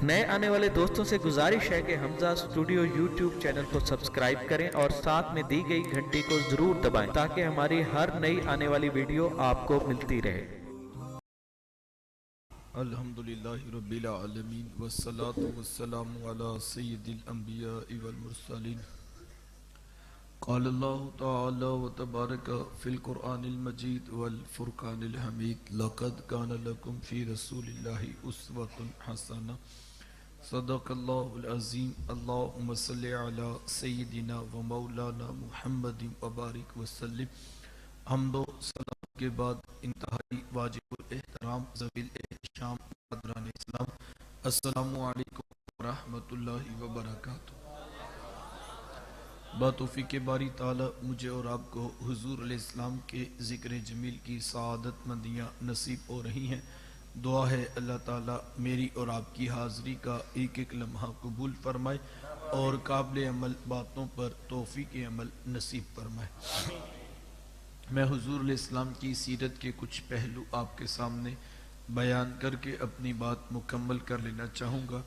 نئے آنے والے دوستوں سے گزارش ہے کہ حمزہ اسٹوڈیو یوٹیوب چینل کو سبسکرائب کریں اور ساتھ میں دی گئی گھنٹی کو ضرور دبائیں تاکہ ہماری ہر نئی آنے والی ویڈیو آپ کو ملتی رہے۔ الحمدللہ رب العالمین والصلاة والسلام علی سید الانبیاء والمرسلین۔ قال اللہ تعالی وتبارک فی القرآن المجید والفرقان الحمید لقد کان لکم فی رسول اللہ اسوۃ حسنہ صدق اللہ العظیم۔ اللہم صلی علی سیدنا و مولانا محمد وبارک وسلم۔ حمد و سلام کے بعد انتہائی واجب الاحترام ذوی الاحتشام حضران اسلام، السلام علیکم ورحمۃ اللہ وبرکاتہ۔ باتوفیق باری تعالی مجھے اور آپ کو حضور علیہ السلام کے ذکر جمیل کی سعادت مندیاں نصیب ہو رہی ہیں۔ دعا ہے اللہ تعالی میری اور آپ کی حاضری کا ایک ایک لمحہ قبول فرمائے اور قابل عمل باتوں پر توفیق عمل نصیب فرمائے۔ میں حضور علیہ السلام کی سیرت کے کچھ پہلو آپ کے سامنے بیان کر کے اپنی بات مکمل کر لینا چاہوں گا،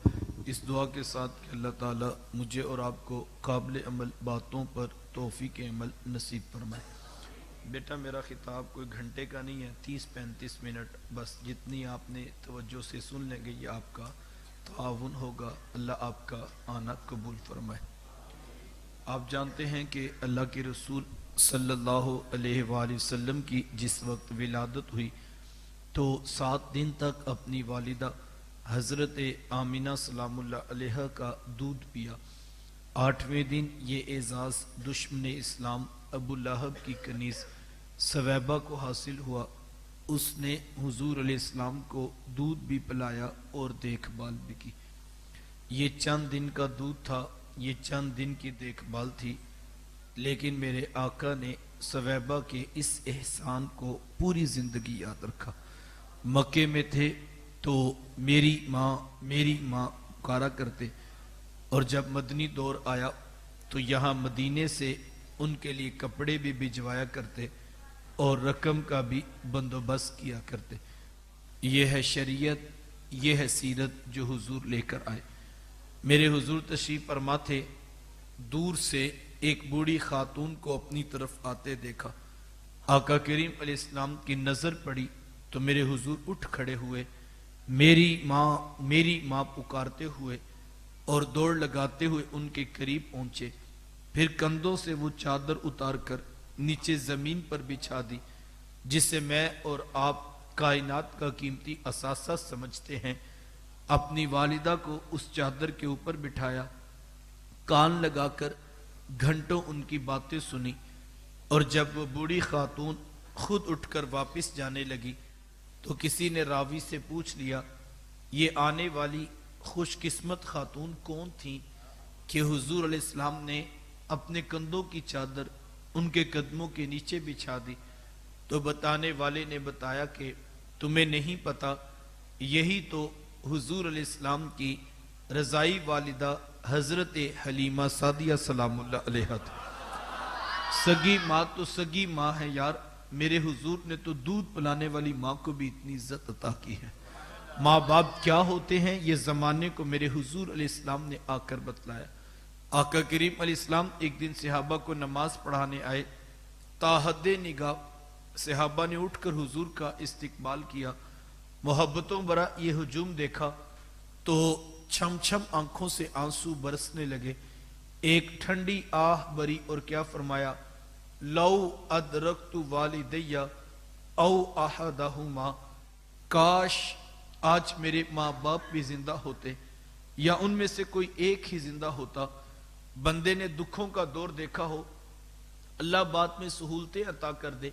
اس دعا کے ساتھ کہ اللہ تعالیٰ مجھے اور آپ کو قابل عمل باتوں پر توفیق عمل نصیب فرمائے۔ بیٹا میرا خطاب کوئی گھنٹے کا نہیں ہے، 30-35 منٹ، بس جتنی آپ نے توجہ سے سن لیں گے یہ آپ کا تعاون ہوگا، اللہ آپ کا آنا قبول فرمائے۔ آپ جانتے ہیں کہ اللہ کے رسول صلی اللہ علیہ وآلہ وسلم کی جس وقت ولادت ہوئی تو 7 دن تک اپنی والدہ حضرت آمینہ سلام اللہ علیہ کا دودھ پیا۔ 8ویں دن یہ اعزاز دشمن اسلام ابو لہب کی کنیز سویبہ کو حاصل ہوا، اس نے حضور علیہ السلام کو دودھ بھی پلایا اور دیکھ بھال بھی کی۔ یہ چند دن کا دودھ تھا، یہ چند دن کی دیکھ بھال تھی، لیکن میرے آقا نے سویبہ کے اس احسان کو پوری زندگی یاد رکھا۔ مکے میں تھے تو میری ماں پکارا کرتے، اور جب مدنی دور آیا تو یہاں مدینے سے ان کے لیے کپڑے بھی بھجوایا کرتے اور رقم کا بھی بندوبست کیا کرتے۔ یہ ہے شریعت، یہ ہے سیرت جو حضور لے کر آئے۔ میرے حضور تشریف فرما تھے، دور سے ایک بوڑھی خاتون کو اپنی طرف آتے دیکھا، آقا کریم علیہ السلام کی نظر پڑی تو میرے حضور اٹھ کھڑے ہوئے، میری ماں پکارتے ہوئے اور دوڑ لگاتے ہوئے ان کے قریب پہنچے، پھر کندھوں سے وہ چادر اتار کر نیچے زمین پر بچھا دی جسے میں اور آپ کائنات کا قیمتی اثاثہ سمجھتے ہیں۔ اپنی والدہ کو اس چادر کے اوپر بٹھایا، کان لگا کر گھنٹوں ان کی باتیں سنی، اور جب وہ بوڑھی خاتون خود اٹھ کر واپس جانے لگی تو کسی نے راوی سے پوچھ لیا یہ آنے والی خوش قسمت خاتون کون تھی کہ حضور علیہ السلام نے اپنے کندھوں کی چادر ان کے قدموں کے نیچے بچھا دی؟ تو بتانے والے نے بتایا کہ تمہیں نہیں پتا، یہی تو حضور علیہ السلام کی رضائی والدہ حضرت حلیمہ سعدیہ سلام اللہ علیہ تھی۔ سگی ماں تو سگی ماں ہے یار، میرے حضور نے تو دودھ پلانے والی ماں کو بھی اتنی عزت عطا کی ہے۔ ماں باپ کیا ہوتے ہیں یہ زمانے کو میرے حضور علیہ السلام نے آ کر بتلایا۔ آقا کریم علیہ السلام ایک دن صحابہ کو نماز پڑھانے آئے، تاحد نگاہ صحابہ نے اٹھ کر حضور کا استقبال کیا، محبتوں برا یہ ہجوم دیکھا تو چھم چھم آنکھوں سے آنسو برسنے لگے، ایک ٹھنڈی آہ بری اور کیا فرمایا، لو ادرکت والدیہ او احدہما، کاش آج میرے ماں باپ بھی زندہ ہوتے یا ان میں سے کوئی ایک ہی زندہ ہوتا۔ بندے نے دکھوں کا دور دیکھا ہو، اللہ بات میں سہولتیں عطا کر دے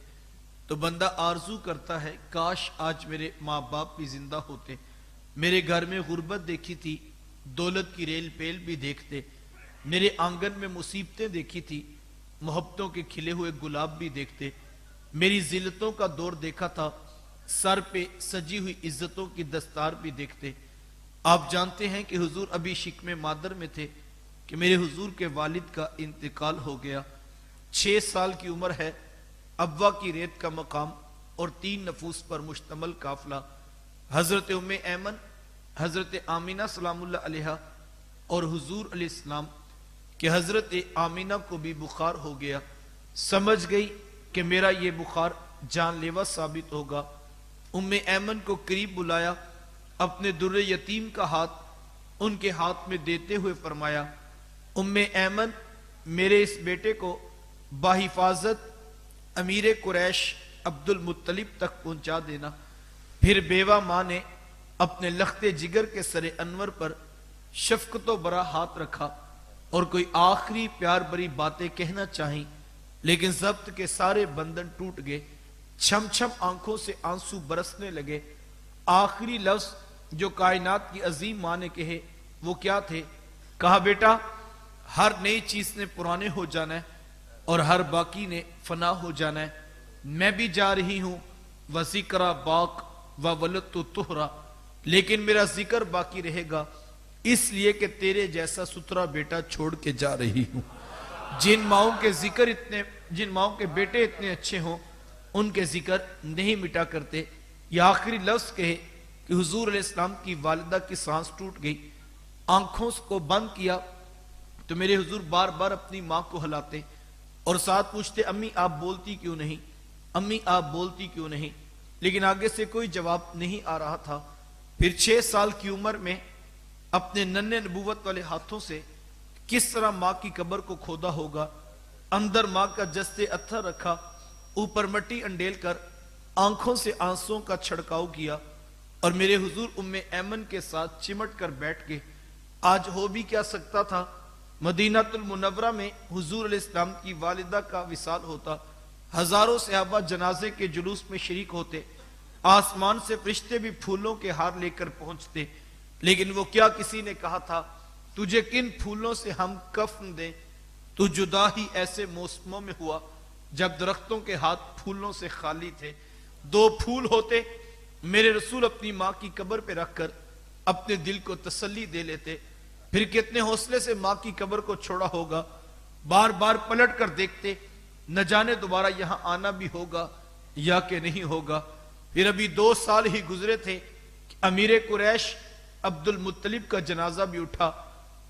تو بندہ آرزو کرتا ہے کاش آج میرے ماں باپ بھی زندہ ہوتے۔ میرے گھر میں غربت دیکھی تھی، دولت کی ریل پیل بھی دیکھتے، میرے آنگن میں مصیبتیں دیکھی تھی، محبتوں کے کھلے ہوئے گلاب بھی دیکھتے، میری ذلتوں کا دور دیکھا تھا، سر پہ سجی ہوئی عزتوں کی دستار بھی دیکھتے۔ آپ جانتے ہیں کہ حضور ابھی شکم مادر میں تھے کہ میرے حضور کے والد کا انتقال ہو گیا، 6 سال کی عمر ہے، ابوا کی ریت کا مقام اور 3 نفوس پر مشتمل قافلہ، حضرت ام ایمن حضرت آمینہ سلام اللہ علیہا اور حضور علیہ السلام کہ حضرت آمینہ کو بھی بخار ہو گیا. سمجھ گئی کہ میرا یہ بخار جان لیوا ثابت ہوگا. ام ایمن کو قریب بلایا, اپنے در یتیم کا ہاتھ ان کے ہاتھ میں دیتے ہوئے فرمایا, ام ایمن میرے اس بیٹے کو باحفاظت امیر قریش عبد المطلب تک پہنچا دینا. پھر بیوہ ماں نے اپنے لخت جگر کے سر انور پر شفقت و برا ہاتھ رکھا اور کوئی آخری پیار بری باتیں کہنا چاہیں, لیکن ضبط کے سارے بندن ٹوٹ گئے. چھم چھم آنکھوں سے آنسو برسنے لگے. آخری لفظ جو کائنات کی عظیم ماں نے کہے وہ کیا تھے؟ کہا, بیٹا ہر نئی چیز نے پرانے ہو جانا ہے اور ہر باقی نے فنا ہو جانا ہے. میں بھی جا رہی ہوں وذکر باق و ولدت طہرا, لیکن میرا ذکر باقی رہے گا اس لیے کہ تیرے جیسا ستھرا بیٹا چھوڑ کے جا رہی ہوں. جن ماؤں کے بیٹے اتنے اچھے ہوں ان کے ذکر نہیں مٹا کرتے. یہ آخری لفظ کہے کہ حضور علیہ السلام کی والدہ کی سانس ٹوٹ گئی. آنکھوں کو بند کیا تو میرے حضور بار بار اپنی ماں کو ہلاتے اور ساتھ پوچھتے, امی آپ بولتی کیوں نہیں, امی آپ بولتی کیوں نہیں. لیکن آگے سے کوئی جواب نہیں آ رہا تھا. پھر 6 سال کی عمر میں اپنے ننھے نبوت والے ہاتھوں سے کس طرح ماں کی قبر کو کھودا ہوگا, اندر ماں کا جسد اتھر رکھا, اوپر مٹی انڈیل کر آنکھوں سے آنسوں کا چھڑکاؤ کیا اور میرے حضور ام ایمن کے ساتھ چمٹ کر بیٹھ گئے. آج ہو بھی کیا سکتا تھا, مدینہ المنورہ میں حضور علیہ السلام کی والدہ کا وصال ہوتا, ہزاروں صحابہ جنازے کے جلوس میں شریک ہوتے, آسمان سے فرشتے بھی پھولوں کے ہار لے کر پہنچتے. لیکن وہ کیا کسی نے کہا تھا, تجھے کن پھولوں سے ہم کفن دیں؟ تو جدا ہی ایسے موسموں میں ہوا جب درختوں کے ہاتھ پھولوں سے خالی تھے. 2 پھول ہوتے, میرے رسول اپنی ماں کی قبر پہ رکھ کر اپنے دل کو تسلی دے لیتے. پھر کتنے حوصلے سے ماں کی قبر کو چھوڑا ہوگا, بار بار پلٹ کر دیکھتے, نہ جانے دوبارہ یہاں آنا بھی ہوگا یا کہ نہیں ہوگا. پھر ابھی 2 سال ہی گزرے تھے کہ امیر قریش عبد المطلب کا جنازہ بھی اٹھا.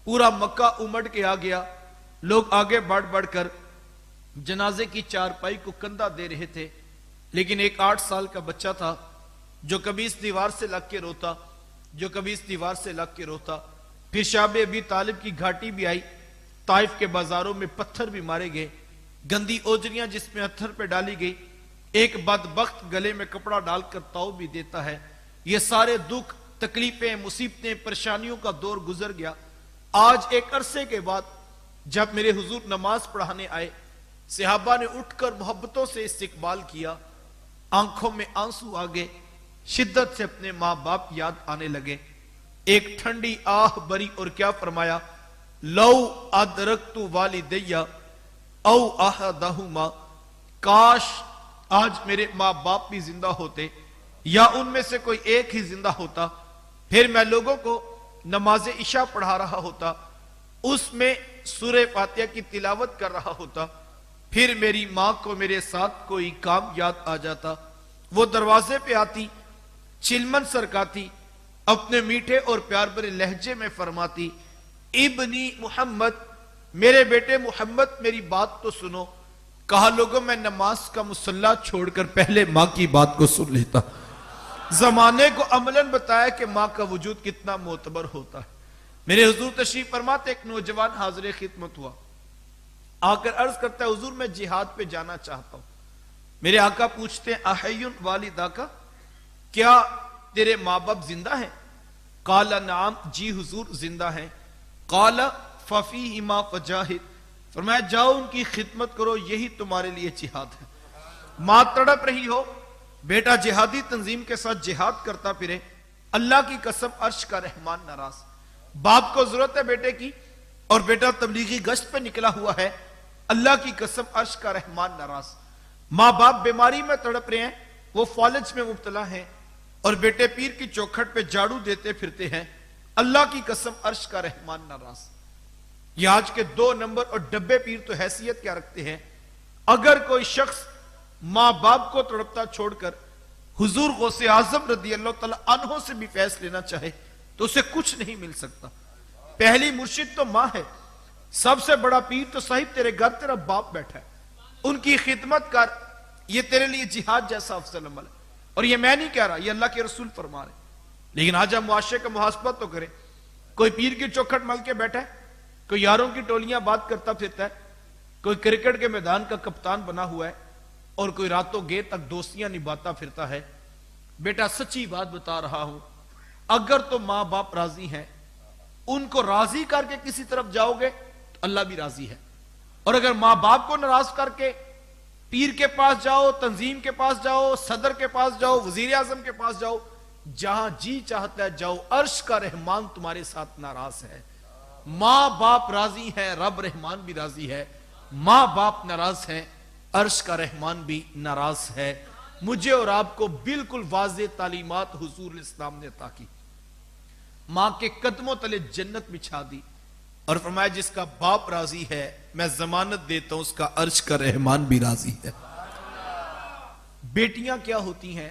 پورا مکہ امڑ کے آ گیا. لوگ آگے بڑھ بڑھ کر جنازے کی چارپائی کو کندھا دے رہے تھے, لیکن ایک 8 سال کا بچہ تھا جو کبھی اس دیوار سے لگ کے روتا, جو کبھی اس دیوار سے لگ کے روتا. پھر شاب ابی طالب کی گھاٹی بھی آئی, طائف کے بازاروں میں پتھر بھی مارے گئے, گندی اوجریاں جس میں اتھر پہ ڈالی گئی. ایک بدبخت گلے میں کپڑا ڈال کر تاؤ بھی دیتا ہے. یہ سارے دکھ, تکلیفیں, مصیبتیں, پریشانیوں کا دور گزر گیا. آج ایک عرصے کے بعد جب میرے حضور نماز پڑھانے آئے, صحابہ نے اٹھ کر محبتوں سے استقبال کیا. آنکھوں میں آنسو آ گئے, شدت سے اپنے ماں باپ یاد آنے لگے. ایک ٹھنڈی آہ بری اور کیا فرمایا, لو ادرکت والدیہ او احدہما, کاش آج میرے ماں باپ بھی زندہ ہوتے یا ان میں سے کوئی ایک ہی زندہ ہوتا. پھر میں لوگوں کو نماز عشاء پڑھا رہا ہوتا, اس میں سورہ فاتحہ کی تلاوت کر رہا ہوتا. پھر میری ماں کو میرے ساتھ کوئی کام یاد آ جاتا. وہ دروازے پہ آتی, چلمن سرکاتی, اپنے میٹھے اور پیار بھرے لہجے میں فرماتی, ابنی محمد, میرے بیٹے محمد میری بات تو سنو. کہا, لوگوں میں نماز کا مصلی چھوڑ کر پہلے ماں کی بات کو سن لیتا. زمانے کو عملاً بتایا کہ ماں کا وجود کتنا معتبر ہوتا ہے. میرے حضور تشریف فرماتے, ایک نوجوان حاضر خدمت ہوا, آ کر عرض کرتا ہے, حضور میں جہاد پہ جانا چاہتا ہوں. میرے آقا پوچھتے ہیں, احیٌ والدہ کا, کیا تیرے ماں باپ زندہ ہیں؟ قال نعم, جی حضور زندہ ہیں. قال ففیہما فجاہد, فرمایا جاؤ ان کی خدمت کرو, یہی تمہارے لیے جہاد ہے. ماں تڑپ رہی ہو, بیٹا جہادی تنظیم کے ساتھ جہاد کرتا پھرے, اللہ کی قسم عرش کا رحمان ناراض. باپ کو ضرورت ہے بیٹے کی اور بیٹا تبلیغی گشت پہ نکلا ہوا ہے, اللہ کی قسم عرش کا رحمان ناراض. ماں باپ بیماری میں تڑپ رہے ہیں, وہ فالج میں مبتلا ہیں, اور بیٹے پیر کی چوکھٹ پہ جھاڑو دیتے پھرتے ہیں, اللہ کی قسم عرش کا رحمان ناراض. یہ آج کے 2 نمبر اور ڈبے پیر تو حیثیت کیا رکھتے ہیں. اگر کوئی شخص ماں باپ کو تڑپتا چھوڑ کر حضور غوث اعظم رضی اللہ تعالیٰ عنہ سے بھی فیض لینا چاہے تو اسے کچھ نہیں مل سکتا. پہلی مرشد تو ماں ہے, سب سے بڑا پیر تو صاحب تیرے گھر تیرا باپ بیٹھا ہے, ان کی خدمت کر, یہ تیرے لیے جہاد جیسا افضل عمل ہے. اور یہ میں نہیں کہہ رہا, یہ اللہ کے رسول فرما رہے. لیکن آج ہم معاشرے کا محاسبہ تو کریں. کوئی پیر کی چوکھٹ مل کے بیٹھا ہے, کوئی یاروں کی ٹولیاں بات کرتا پھرتا ہے, کوئی کرکٹ کے میدان کا کپتان بنا ہوا ہے, اور کوئی راتوں گے تک دوستیاں نبھاتا پھرتا ہے. بیٹا سچی بات بتا رہا ہوں, اگر تو ماں باپ راضی ہیں, ان کو راضی کر کے کسی طرف جاؤ گے تو اللہ بھی راضی ہے. اور اگر ماں باپ کو ناراض کر کے پیر کے پاس جاؤ, تنظیم کے پاس جاؤ, صدر کے پاس جاؤ, وزیر اعظم کے پاس جاؤ, جہاں جی چاہتا ہے جاؤ, عرش کا رحمان تمہارے ساتھ ناراض ہے. ماں باپ راضی ہے, رب رحمان بھی راضی ہے. ماں باپ ناراض ہیں, عرش کا رحمان بھی ناراض ہے. مجھے اور آپ کو بالکل واضح تعلیمات حضور اسلام نے عطا کی. ماں کے قدموں تلے جنت بچھا دی, اور فرمایا جس کا باپ راضی ہے میں ضمانت دیتا ہوں اس کا عرش کا رحمان بھی راضی ہے. بیٹیاں کیا ہوتی ہیں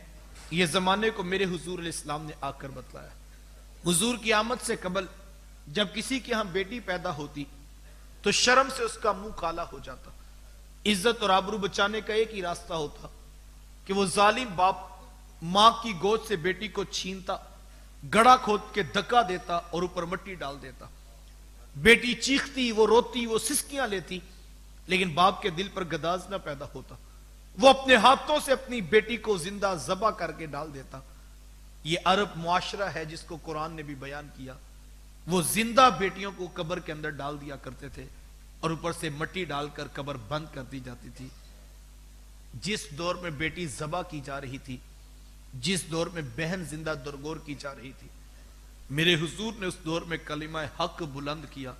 یہ زمانے کو میرے حضور علیہ السلام نے آ کر بتلایا. حضور کی آمد سے قبل جب کسی کے ہاں بیٹی پیدا ہوتی تو شرم سے اس کا منہ کالا ہو جاتا. عزت اور آبرو بچانے کا ایک ہی راستہ ہوتا کہ وہ ظالم باپ ماں کی گود سے بیٹی کو چھینتا, گڑا کھود کے دھکا دیتا اور اوپر مٹی ڈال دیتا. بیٹی چیختی, وہ روتی, وہ سسکیاں لیتی, لیکن باپ کے دل پر گداز نہ پیدا ہوتا. وہ اپنے ہاتھوں سے اپنی بیٹی کو زندہ ذبح کر کے ڈال دیتا. یہ عرب معاشرہ ہے جس کو قرآن نے بھی بیان کیا. وہ زندہ بیٹیوں کو قبر کے اندر ڈال دیا کرتے تھے اور اوپر سے مٹی ڈال کر قبر بند کر دی جاتی تھی. جس دور میں بیٹی ذبح کی جا رہی تھی, جس دور میں بہن زندہ درگور کی جا رہی تھی, میرے حضور نے اس دور میں کلمہ حق بلند کیا,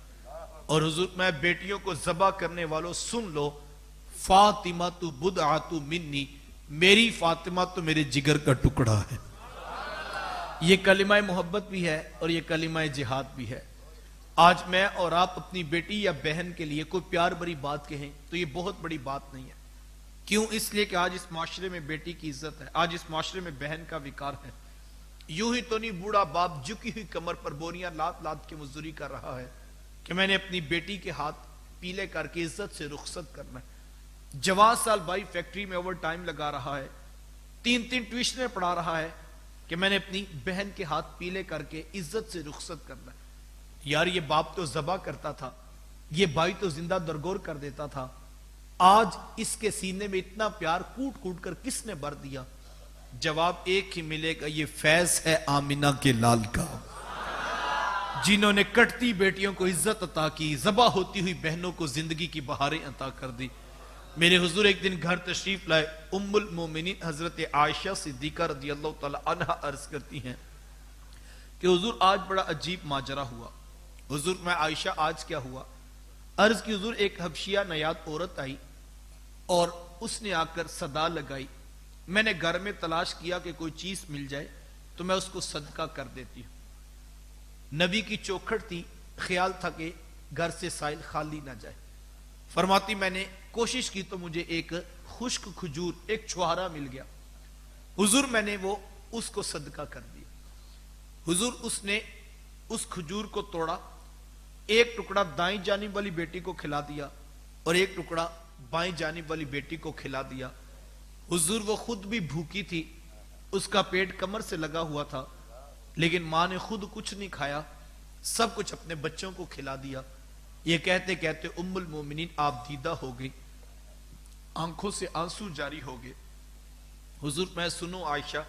اور حضور میں بیٹیوں کو ذبح کرنے والوں سن لو, فاطمہ تو بدعۃ منی, میری فاطمہ تو میرے جگر کا ٹکڑا ہے. یہ کلمہ محبت بھی ہے اور یہ کلمہ جہاد بھی ہے. آج میں اور آپ اپنی بیٹی یا بہن کے لیے کوئی پیار بری بات کہیں تو یہ بہت بڑی بات نہیں ہے. کیوں؟ اس لیے کہ آج اس معاشرے میں بیٹی کی عزت ہے, آج اس معاشرے میں بہن کا وقار ہے. یوں ہی تو نہیں بوڑھا باپ جھکی ہوئی کمر پر بوریاں لاد لاد کے مزدوری کر رہا ہے کہ میں نے اپنی بیٹی کے ہاتھ پیلے کر کے عزت سے رخصت کرنا ہے. جوان سال بھائی فیکٹری میں اوور ٹائم لگا رہا ہے, 3 ٹیوشنیں پڑھا رہا ہے کہ میں نے اپنی بہن کے ہاتھ پیلے کر کے عزت سے رخصت کرنا ہے. یار یہ باپ تو ذبح کرتا تھا, یہ بھائی تو زندہ درگور کر دیتا تھا, آج اس کے سینے میں اتنا پیار کوٹ کوٹ کر کس نے بھر دیا؟ جواب ایک ہی ملے گا, یہ فیض ہے آمینہ کے لال کا, جنہوں نے کٹتی بیٹیوں کو عزت عطا کی, ذبح ہوتی ہوئی بہنوں کو زندگی کی بہاریں عطا کر دی. میرے حضور ایک دن گھر تشریف لائے. ام المومنین حضرت عائشہ صدیقہ رضی اللہ تعالی عنہ عرض کرتی ہیں کہ حضور آج بڑا عجیب ماجرا ہوا. حضور میں عائشہ آج کیا ہوا؟ عرض کی حضور ایک حبشیہ نیاد عورت آئی اور اس نے آ کر صدا لگائی. میں نے گھر میں تلاش کیا کہ کوئی چیز مل جائے تو میں اس کو صدقہ کر دیتی ہوں. نبی کی چوکھٹ تھی, خیال تھا کہ گھر سے سائل خالی نہ جائے. فرماتی میں نے کوشش کی تو مجھے ایک خشک کھجور, ایک چھوہارا مل گیا. حضور میں نے وہ اس کو صدقہ کر دیا. حضور اس نے اس کھجور کو توڑا, ایک ٹکڑا دائیں جانب والی بیٹی کو کھلا دیا اور ایک ٹکڑا بائیں جانب والی بیٹی کو کھلا دیا. حضور وہ خود بھی بھوکی تھی, اس کا پیٹ کمر سے لگا ہوا تھا, لیکن ماں نے خود کچھ نہیں کھایا, سب کچھ اپنے بچوں کو کھلا دیا. یہ کہتے کہتے ام المومنین آپ دیدہ ہو گئی, آنکھوں سے آنسو جاری ہو گئے. حضور میں سنو عائشہ,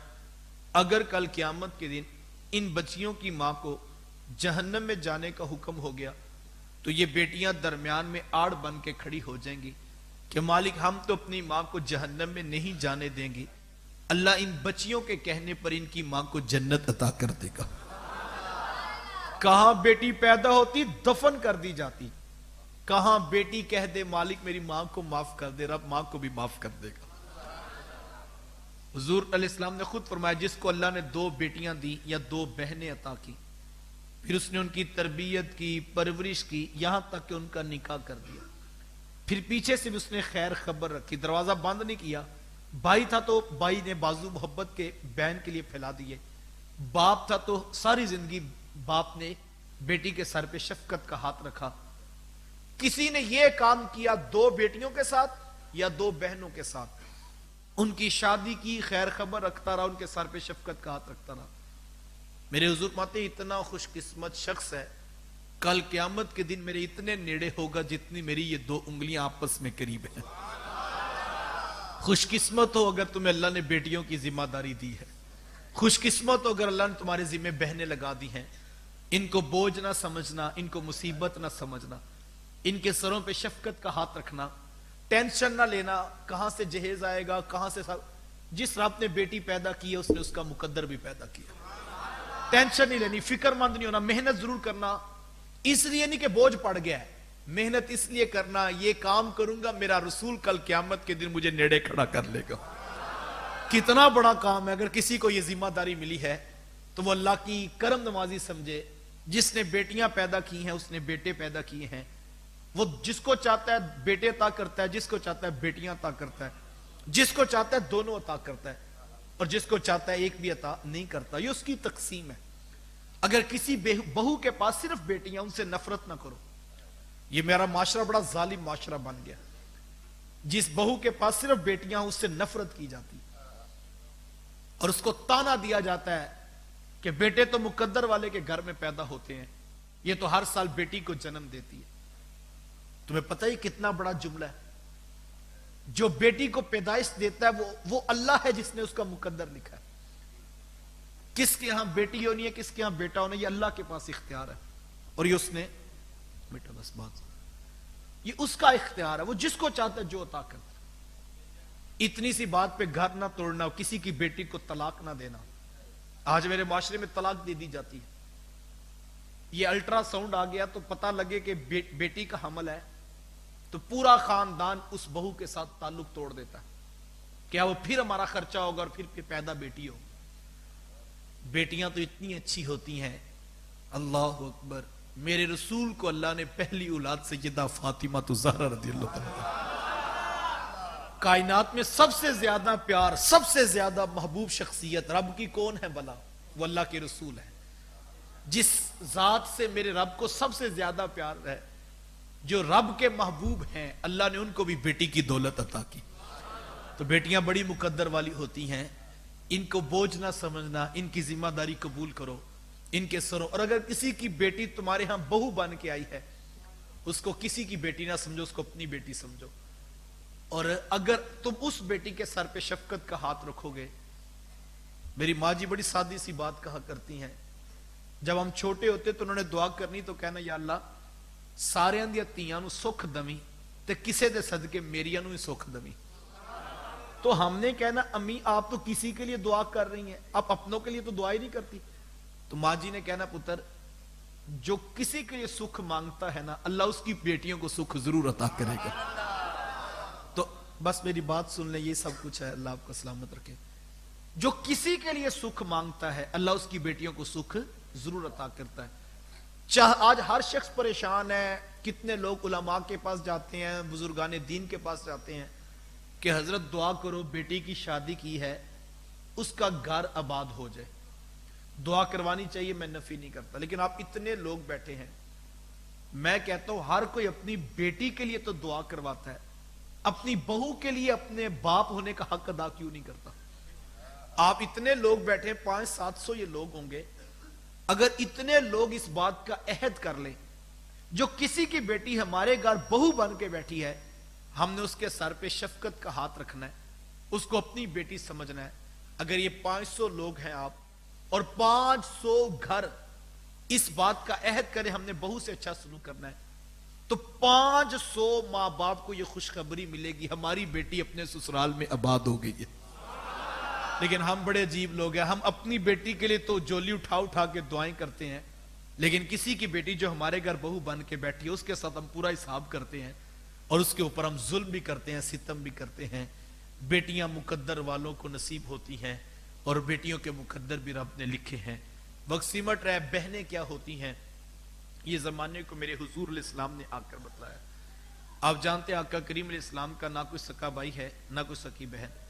اگر کل قیامت کے دن ان بچیوں کی ماں کو جہنم میں جانے کا حکم ہو گیا تو یہ بیٹیاں درمیان میں آڑ بن کے کھڑی ہو جائیں گی کہ مالک ہم تو اپنی ماں کو جہنم میں نہیں جانے دیں گے, اللہ ان بچیوں کے کہنے پر ان کی ماں کو جنت عطا کر دے گا. کہاں بیٹی پیدا ہوتی دفن کر دی جاتی, کہاں بیٹی کہہ دے مالک میری ماں کو معاف کر دے, رب ماں کو بھی معاف کر دے گا. حضور علیہ السلام نے خود فرمایا جس کو اللہ نے 2 بیٹیاں دی یا 2 بہنیں عطا کی, پھر اس نے ان کی تربیت کی, پرورش کی, یہاں تک کہ ان کا نکاح کر دیا, پھر پیچھے سے بھی اس نے خیر خبر رکھی, دروازہ بند نہیں کیا. بھائی تھا تو بھائی نے بازو محبت کے بہن کے لیے پھیلا دیے, باپ تھا تو ساری زندگی باپ نے بیٹی کے سر پہ شفقت کا ہاتھ رکھا. کسی نے یہ کام کیا 2 بیٹیوں کے ساتھ یا 2 بہنوں کے ساتھ, ان کی شادی کی خیر خبر رکھتا رہا, ان کے سر پہ شفقت کا ہاتھ رکھتا رہا. میرے حضور فرماتے اتنا خوش قسمت شخص ہے, کل قیامت کے دن میرے اتنے نیڑے ہوگا جتنی میری یہ 2 انگلیاں آپس میں قریب ہیں. خوش قسمت ہو اگر تمہیں اللہ نے بیٹیوں کی ذمہ داری دی ہے, خوش قسمت ہو اگر اللہ نے تمہارے ذمہ بہنیں لگا دی ہیں. ان کو بوجھ نہ سمجھنا, ان کو مصیبت نہ سمجھنا, ان کے سروں پہ شفقت کا ہاتھ رکھنا, ٹینشن نہ لینا کہاں سے جہیز آئے گا, کہاں سے جس رب نے بیٹی پیدا کی ہے اس نے اس کا مقدر بھی پیدا کیا. ٹینشن نہیں لینی, فکر مند نہیں ہونا, محنت ضرور کرنا, اس لیے نہیں کہ بوجھ پڑ گیا ہے, محنت اس لیے کرنا یہ کام کروں گا میرا رسول کل قیامت کے دن مجھے نیڑے کھڑا کر لے گا. کتنا بڑا کام ہے. اگر کسی کو یہ ذمہ داری ملی ہے تو وہ اللہ کی کرم نوازی سمجھے. جس نے بیٹیاں پیدا کی ہیں اس نے بیٹے پیدا کیے ہیں, وہ جس کو چاہتا ہے بیٹے عطا کرتا ہے, جس کو چاہتا ہے بیٹیاں عطا کرتا ہے, جس کو چاہتا ہے دونوں عطا کرتا ہے, اور جس کو چاہتا ہے ایک بھی عطا نہیں کرتا. یہ اس کی تقسیم ہے. اگر کسی بہو کے پاس صرف بیٹیاں, ان سے نفرت نہ کرو. یہ میرا معاشرہ بڑا ظالم معاشرہ بن گیا. جس بہو کے پاس صرف بیٹیاں اس سے نفرت کی جاتی اور اس کو تانا دیا جاتا ہے کہ بیٹے تو مقدر والے کے گھر میں پیدا ہوتے ہیں, یہ تو ہر سال بیٹی کو جنم دیتی ہے. تمہیں پتہ ہی کتنا بڑا جملہ ہے. جو بیٹی کو پیدائش دیتا ہے وہ اللہ ہے جس نے اس کا مقدر لکھا ہے. کس کے ہاں بیٹی ہونی ہے, کس کے ہاں بیٹا ہونا, یہ اللہ کے پاس اختیار ہے. اور یہ اس نے بیٹا بس بات, یہ اس کا اختیار ہے, وہ جس کو چاہتا ہے جو عطا کرتا ہے. اتنی سی بات پہ گھر نہ توڑنا, کسی کی بیٹی کو طلاق نہ دینا. آج میرے معاشرے میں طلاق دے دی جاتی ہے. یہ الٹرا ساؤنڈ آ گیا تو پتہ لگے کہ بیٹی کا حمل ہے تو پورا خاندان اس بہو کے ساتھ تعلق توڑ دیتا ہے. کیا وہ پھر ہمارا خرچہ ہوگا اور پھر پیدا بیٹی ہو. بیٹیاں تو اتنی اچھی ہوتی ہیں, اللہ اکبر. میرے رسول کو اللہ نے پہلی اولاد سیدہ فاطمہ زہرا رضی اللہ عنہا, کائنات میں سب سے زیادہ پیار, سب سے زیادہ محبوب شخصیت رب کی کون ہے بلا؟ وہ اللہ کے رسول ہے. جس ذات سے میرے رب کو سب سے زیادہ پیار ہے, جو رب کے محبوب ہیں, اللہ نے ان کو بھی بیٹی کی دولت عطا کی. تو بیٹیاں بڑی مقدر والی ہوتی ہیں, ان کو بوجھ نہ سمجھنا, ان کی ذمہ داری قبول کرو, ان کے سروں. اور اگر کسی کی بیٹی تمہارے ہاں بہو بن کے آئی ہے, اس کو کسی کی بیٹی نہ سمجھو, اس کو اپنی بیٹی سمجھو. اور اگر تم اس بیٹی کے سر پہ شفقت کا ہاتھ رکھو گے, میری ماں جی بڑی سادی سی بات کہا کرتی ہیں, جب ہم چھوٹے ہوتے تو انہوں نے دعا کرنی تو کہنا یا اللہ سارے دیا تیاں نو سکھ دمی تے کسے دے صدقے میریاں نو ہی سکھ دمی. تو ہم نے کہنا امی آپ تو کسی کے لیے دعا کر رہی ہیں, آپ اپنوں کے لیے تو دعا ہی نہیں کرتی. تو ماں جی نے کہنا پتر جو کسی کے لیے سکھ مانگتا ہے نا, اللہ اس کی بیٹیوں کو سکھ ضرور عطا کرے گا. تو بس میری بات سن لیں, یہ سب کچھ ہے, اللہ آپ کو سلامت رکھے. جو کسی کے لیے سکھ مانگتا ہے اللہ اس کی بیٹیوں کو سکھ ضرور عطا کرتا ہے. آج ہر شخص پریشان ہے, کتنے لوگ علماء کے پاس جاتے ہیں, بزرگان دین کے پاس جاتے ہیں کہ حضرت دعا کرو بیٹی کی شادی کی ہے, اس کا گھر آباد ہو جائے. دعا کروانی چاہیے, میں نفی نہیں کرتا, لیکن آپ اتنے لوگ بیٹھے ہیں, میں کہتا ہوں ہر کوئی اپنی بیٹی کے لیے تو دعا کرواتا ہے, اپنی بہو کے لیے اپنے باپ ہونے کا حق ادا کیوں نہیں کرتا؟ آپ اتنے لوگ بیٹھے ہیں, 500-700 یہ لوگ ہوں گے, اگر اتنے لوگ اس بات کا عہد کر لیں جو کسی کی بیٹی ہمارے گھر بہو بن کے بیٹھی ہے, ہم نے اس کے سر پہ شفقت کا ہاتھ رکھنا ہے, اس کو اپنی بیٹی سمجھنا ہے. اگر یہ 500 لوگ ہیں آپ اور 500 گھر اس بات کا عہد کریں ہم نے بہو سے اچھا سلوک کرنا ہے, تو 500 ماں باپ کو یہ خوشخبری ملے گی ہماری بیٹی اپنے سسرال میں آباد ہو گئی ہے. لیکن ہم بڑے عجیب لوگ ہیں, ہم اپنی بیٹی کے لیے تو جولی اٹھا کے دعائیں کرتے ہیں, لیکن کسی کی بیٹی جو ہمارے گھر بہو بن کے بیٹھی ہے اس کے ساتھ ہم پورا حساب کرتے ہیں اور اس کے اوپر ہم ظلم بھی کرتے ہیں, ستم بھی کرتے ہیں. بیٹیاں مقدر والوں کو نصیب ہوتی ہیں اور بیٹیوں کے مقدر بھی رب نے لکھے ہیں. وقت سمٹ رہا ہے, بہنیں کیا ہوتی ہیں یہ زمانے کو میرے حضور علیہ السلام نے آ کر بتلایا. آپ جانتے ہیں آقا کریم علیہ السلام کا نہ کوئی سکا بھائی ہے نہ کوئی سکی بہن.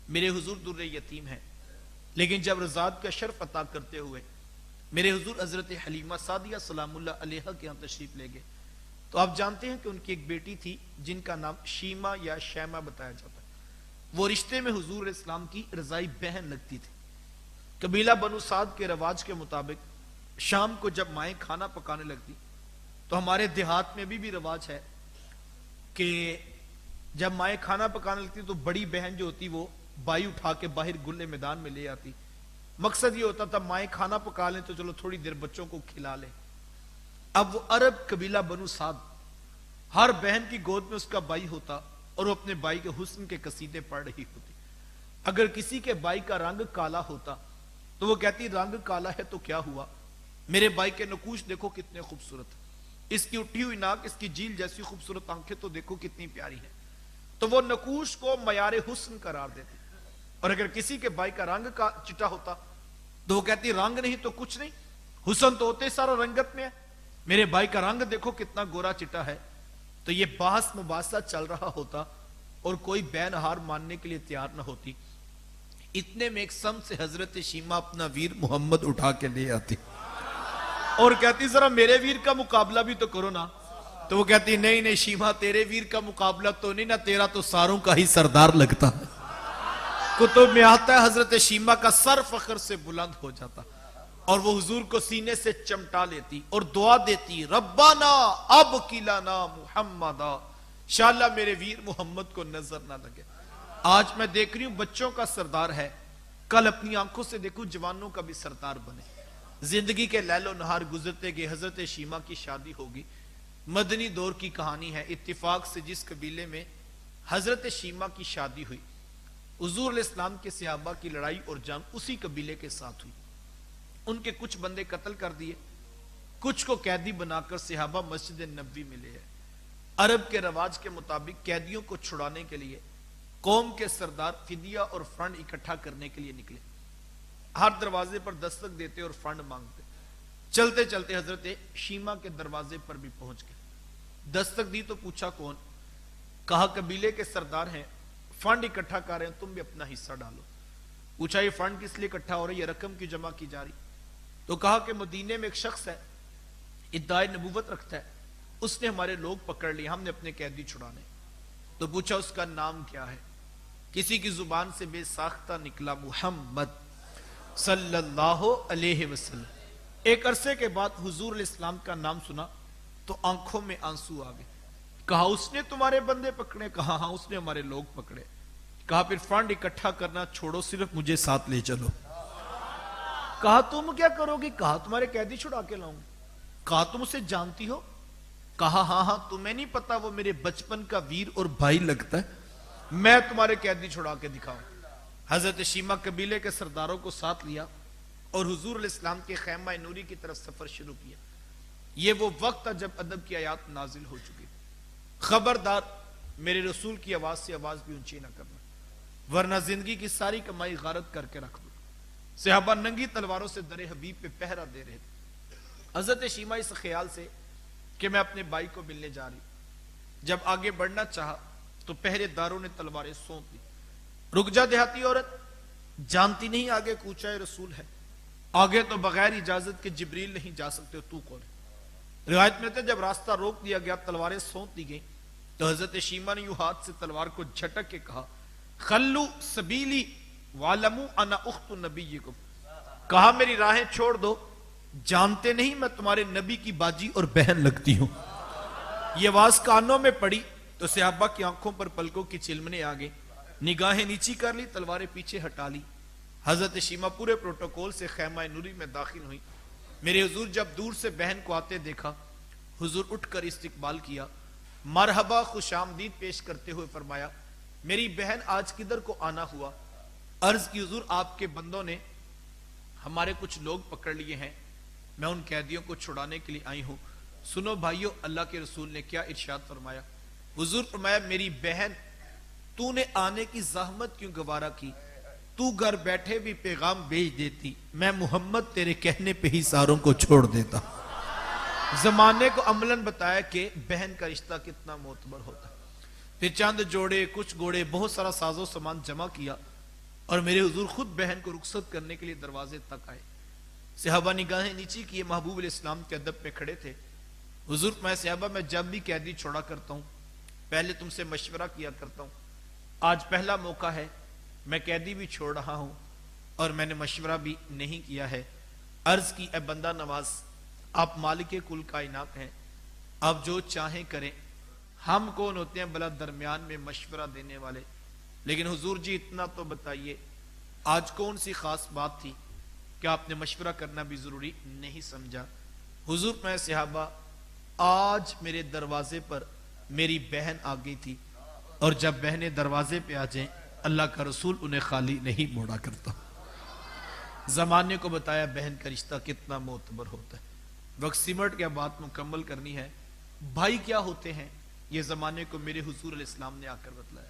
میرے حضور در یتیم ہیں, لیکن جب رضاعت کا شرف عطا کرتے ہوئے میرے حضور حضرت حلیمہ سعدیہ سلام اللہ علیہا کے یہاں تشریف لے گئے تو آپ جانتے ہیں کہ ان کی ایک بیٹی تھی جن کا نام شیما یا شیما بتایا جاتا ہے. وہ رشتے میں حضور اسلام کی رضائی بہن لگتی تھی. قبیلہ بنو سعد کے رواج کے مطابق شام کو جب مائیں کھانا پکانے لگتی تو ہمارے دیہات میں بھی رواج ہے کہ جب مائیں کھانا پکانے لگتی تو بڑی بہن جو ہوتی وہ بائی اٹھا کے باہر گلے میدان میں لے آتی. مقصد یہ ہوتا تھا مائیں کھانا پکا لیں تو چلو تھوڑی دیر بچوں کو کھلا لیں. اب وہ عرب قبیلہ بنو سعد ہر بہن کی گود میں اس کا بائی ہوتا اور وہ اپنے بائی کے حسن کے قصیدے پڑھ رہی ہوتی. اگر کسی کے بائی کا رنگ کالا ہوتا تو وہ کہتی رنگ کالا ہے تو کیا ہوا, میرے بائی کے نقوش دیکھو کتنے خوبصورت, اس کی اٹھی ہوئی ناک, اس کی جیل جیسی خوبصورت آنکھیں تو دیکھو کتنی پیاری ہیں. تو وہ نقوش کو معیار حسن قرار دیتے. اور اگر کسی کے بائی کا رنگ کا چٹا ہوتا تو وہ کہتی رنگ نہیں تو کچھ نہیں, حسن تو ہوتے سارا رنگت میں ہے, میرے بھائی کا رنگ دیکھو کتنا گورا چٹا ہے. تو یہ بحث مباحثہ چل رہا ہوتا اور کوئی بین ہار ماننے کے لیے تیار نہ ہوتی. اتنے میں ایک سم سے حضرت شیما اپنا ویر محمد اٹھا کے لے آتی اور کہتی ذرا میرے ویر کا مقابلہ بھی تو کرو نا. تو وہ کہتی نہیں نہیں شیما تیرے ویر کا مقابلہ تو نہیں نا, تیرا تو ساروں کا ہی سردار لگتا ہے. کتب میں آتا ہے حضرت شیما کا سر فخر سے بلند ہو جاتا اور وہ حضور کو سینے سے چمٹا لیتی اور دعا دیتی ربنا اب کلانا محمدا, انشاءاللہ میرے ویر محمد کو نظر نہ لگے. آج میں دیکھ رہی ہوں بچوں کا سردار ہے, کل اپنی آنکھوں سے دیکھوں جوانوں کا بھی سردار بنے. زندگی کے لیل و نہار گزرتے گئے, حضرت شیما کی شادی ہوگی. مدنی دور کی کہانی ہے. اتفاق سے جس قبیلے میں حضرت شیما کی شادی ہوئی, حضور علیہ السلام کے صحابہ کی لڑائی اور جنگ اسی قبیلے کے ساتھ ہوئی. ان کے کچھ بندے قتل کر دیے, کچھ کو قیدی بنا کر صحابہ مسجد نبوی میں لے آئے. عرب کے رواج کے مطابق قیدیوں کو چھڑانے کے لیے قوم کے سردار فدیہ اور فنڈ اکٹھا کرنے کے لیے نکلے. ہر دروازے پر دستک دیتے اور فنڈ مانگتے. چلتے چلتے حضرت شیما کے دروازے پر بھی پہنچ گئے. دستک دی تو پوچھا کون, کہا قبیلے کے سردار ہیں, فنڈ اکٹھا کر رہے ہیں, تم بھی اپنا حصہ ڈالو. پوچھا یہ فنڈ کس لیے اکٹھا ہو رہا ہے, یہ رقم کی جمع کی جا رہی. تو کہا کہ مدینے میں ایک شخص ہے, ادعائے نبوت رکھتا ہے, اس نے ہمارے لوگ پکڑ لیے, ہم نے اپنے قیدی چھڑانے. تو پوچھا اس کا نام کیا ہے. کسی کی زبان سے بے ساختہ نکلا محمد صلی اللہ علیہ وسلم. ایک عرصے کے بعد حضور علیہ السلام کا نام سنا تو آنکھوں میں آنسو آ گئے. کہا اس نے تمہارے بندے پکڑے, کہا ہاں اس نے ہمارے لوگ پکڑے. کہا پھر فنڈ اکٹھا کرنا چھوڑو, صرف مجھے ساتھ لے چلو. کہا تم کیا کرو گی, کہا تمہارے قیدی چھڑا کے لاؤں. کہا تم اسے جانتی ہو, کہا ہاں ہاں تمہیں نہیں پتا وہ میرے بچپن کا ویر اور بھائی لگتا ہے, میں تمہارے قیدی چھڑا کے دکھاؤں. حضرت شیما قبیلے کے سرداروں کو ساتھ لیا اور حضور علیہ السلام کے خیمہ نوری کی طرف سفر شروع کیا. یہ وہ وقت تھا جب ادب کی آیات نازل ہو چکی. خبردار میرے رسول کی آواز سے آواز بھی اونچی نہ کرنا, ورنہ زندگی کی ساری کمائی غارت کر کے رکھ دو. صحابہ ننگی تلواروں سے در حبیب پہ پہرا دے رہے تھے. حضرت شیما اس خیال سے کہ میں اپنے بھائی کو ملنے جا رہی, جب آگے بڑھنا چاہا تو پہرے داروں نے تلواریں سونپ دی. رک جا دیہاتی عورت, جانتی نہیں آگے کوچہ رسول ہے, آگے تو بغیر اجازت کے جبریل نہیں جا سکتے, تو کون ہے. روایت میں تھے جب راستہ روک دیا گیا, تلواریں سونپ دی گئیں, تو حضرت شیما نے یوں ہاتھ سے تلوار کو جھٹک کے کہا خلو سبیلی وعلموا انا اخت نبیکم, کہا میری راہیں چھوڑ دو, جانتے نہیں میں تمہارے نبی کی باجی اور بہن لگتی ہوں. یہ آواز کانوں میں پڑی تو صحابہ کی آنکھوں پر پلکوں کی چلمنے آ گئے, نگاہیں نیچی کر لی, تلواریں پیچھے ہٹا لی. حضرت شیما پورے پروٹوکول سے خیمہ نوری میں داخل ہوئی. میرے حضور جب دور سے بہن کو آتے دیکھا, حضور اٹھ کر استقبال کیا, مرحبا خوش آمدید پیش کرتے ہوئے فرمایا میری بہن آج کدھر کو آنا ہوا. عرض کی حضور آپ کے بندوں نے ہمارے کچھ لوگ پکڑ لیے ہیں, میں ان قیدیوں کو چھڑانے کے لیے آئی ہوں. سنو بھائیو اللہ کے رسول نے کیا ارشاد فرمایا. حضور فرمایا میری بہن تو نے آنے کی زحمت کیوں گوارا کی, تو گھر بیٹھے بھی پیغام بھیج دیتی, میں محمد تیرے کہنے پہ ہی ساروں کو چھوڑ دیتا. زمانے کو عملاً بتایا کہ بہن کا رشتہ کتنا معتبر ہوتا. پھر چند جوڑے, کچھ گھوڑے, بہت سارا ساز و سامان جمع کیا اور میرے حضور خود بہن کو رخصت کرنے کے لیے دروازے تک آئے. صحابہ نگاہیں نیچی کیے، محبوب علیہ السلام کے ادب میں کھڑے تھے. حضور میں صحابہ میں جب بھی قیدی چھوڑا کرتا ہوں پہلے تم سے مشورہ کیا کرتا ہوں. آج پہلا موقع ہے میں قیدی بھی چھوڑ رہا ہوں اور میں نے مشورہ بھی نہیں کیا ہے. عرض کی اے بندہ نواز، آپ مالک کل کائنات ہیں، آپ جو چاہیں کریں. ہم کون ہوتے ہیں بلا درمیان میں مشورہ دینے والے؟ لیکن حضور جی اتنا تو بتائیے آج کون سی خاص بات تھی کہ آپ نے مشورہ کرنا بھی ضروری نہیں سمجھا؟ حضور میں صحابہ آج میرے دروازے پر میری بہن آ گئی تھی، اور جب بہنیں دروازے پہ آ جائیں اللہ کا رسول انہیں خالی نہیں موڑا کرتا. زمانے کو بتایا بہن کا رشتہ کتنا معتبر ہوتا ہے. وقت سمٹ کے بات مکمل کرنی ہے. بھائی کیا ہوتے ہیں یہ زمانے کو میرے حضور علیہ السلام نے آ کر بتلایا.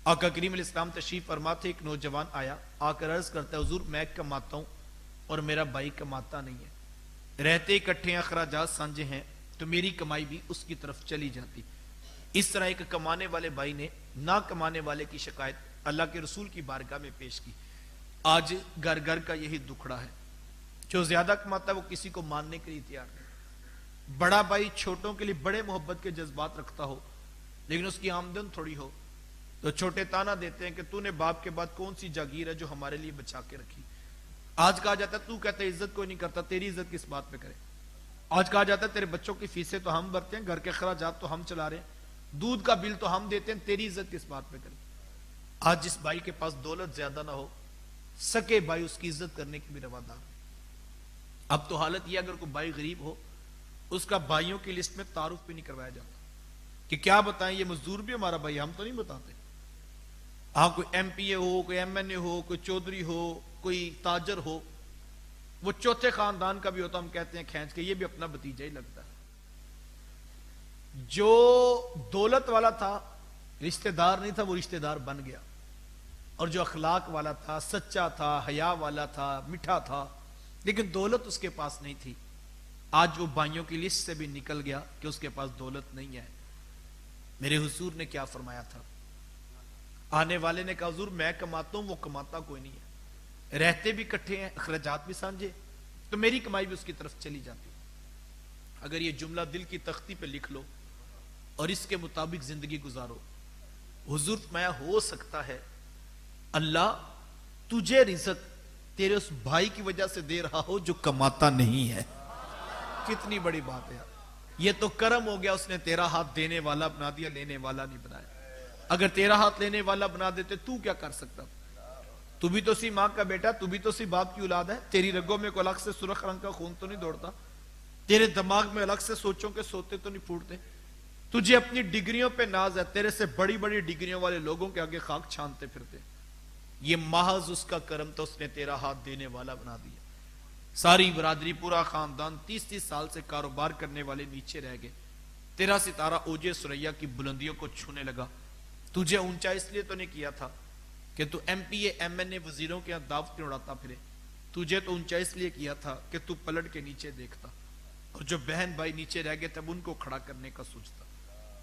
آقا کریم علیہ السلام تشریف فرما تھے. ایک نوجوان آیا، آ کر عرض کرتا ہے حضور میں کماتا ہوں اور میرا بھائی کماتا نہیں ہے، رہتے اکٹھے ہیں، اخراجات سانجھے ہیں، تو میری کمائی بھی اس کی طرف چلی جاتی. اس طرح ایک کمانے والے بھائی نے نہ کمانے والے کی شکایت اللہ کے رسول کی بارگاہ میں پیش کی. آج گھر گھر کا یہی دکھڑا ہے، جو زیادہ کماتا ہے وہ کسی کو ماننے کے لیے تیار نہیں. بڑا بھائی چھوٹوں کے لیے بڑے محبت کے جذبات رکھتا ہو لیکن اس کی آمدن تھوڑی ہو تو چھوٹے تانا دیتے ہیں کہ تو نے باپ کے بعد کون سی جاگیر ہے جو ہمارے لیے بچا کے رکھی. آج کہا جاتا ہے تو کہتا ہے عزت کوئی نہیں کرتا، تیری عزت کس بات پہ کرے. آج کہا جاتا ہے تیرے بچوں کی فیسیں تو ہم بھرتے ہیں، گھر کے اخراجات تو ہم چلا رہے ہیں، دودھ کا بل تو ہم دیتے ہیں، تیری عزت کس بات پہ کرے. آج جس بھائی کے پاس دولت زیادہ نہ ہو سکے بھائی اس کی عزت کرنے کی بھی روادار. اب تو حالت یہ اگر کوئی بھائی غریب ہو اس کا بھائیوں کی لسٹ میں تعارف بھی نہیں کروایا جاتا کہ کیا بتائیں یہ مزدور بھی ہمارا بھائی، ہم تو نہیں بتاتے. ہاں کوئی ایم پی اے ہو، کوئی ایم این اے ہو، کوئی چودھری ہو، کوئی تاجر ہو، وہ چوتھے خاندان کا بھی ہوتا ہم کہتے ہیں کھینچ کے یہ بھی اپنا بھتیجا ہی لگتا ہے. جو دولت والا تھا رشتہ دار نہیں تھا، وہ رشتہ دار بن گیا. اور جو اخلاق والا تھا، سچا تھا، حیا والا تھا، میٹھا تھا، لیکن دولت اس کے پاس نہیں تھی، آج وہ بھائیوں کی لسٹ سے بھی نکل گیا کہ اس کے پاس دولت نہیں ہے. میرے حضور نے کیا فرمایا تھا؟ آنے والے نے کہا حضور میں کماتا ہوں وہ کماتا کوئی نہیں ہے، رہتے بھی کٹھے ہیں، اخراجات بھی سانجھے، تو میری کمائی بھی اس کی طرف چلی جاتی. اگر یہ جملہ دل کی تختی پہ لکھ لو اور اس کے مطابق زندگی گزارو، حضور میں ہو سکتا ہے اللہ تجھے رزق تیرے اس بھائی کی وجہ سے دے رہا ہو جو کماتا نہیں ہے. کتنی بڑی بات ہے. یہ تو کرم ہو گیا اس نے تیرا ہاتھ دینے والا بنا دیا، لینے والا نہیں بنایا. اگر تیرا ہاتھ لینے والا بنا دیتے تو کیا کر سکتا؟ تو بھی تو سی ماں کا بیٹا، تو بھی تو سی باپ کی اولاد ہے. تیری رگوں میں کوئی الگ سے سرخ رنگ کا خون تو نہیں دوڑتا، تیرے دماغ میں الگ سے سوچوں کے سوتے تو نہیں پھوٹتے. تجھے اپنی ڈگریوں پہ ناز ہے، تیرے سے بڑی بڑی ڈگریوں والے لوگوں کے آگے خاک چھانتے پھرتے. یہ محض اس کا کرم تو اس نے تیرا ہاتھ دینے والا بنا دیا. ساری برادری پورا خاندان 30 سال سے کاروبار کرنے والے نیچے رہ گئے. تیرا ستارہ اوجے سریا کی بلندیوں کو چھونے لگا. تجھے اونچا اس لیے تو نہیں کیا تھا کہ تو M P A M N A وزیروں کے دعوتیں اڑاتا پھرے، تجھے تو اونچا اس لیے کیا تھا کہ تو پلٹ کے نیچے دیکھتا اور جو بہن بھائی نیچے رہ گئے تب ان کو کھڑا کرنے کا سوچتا.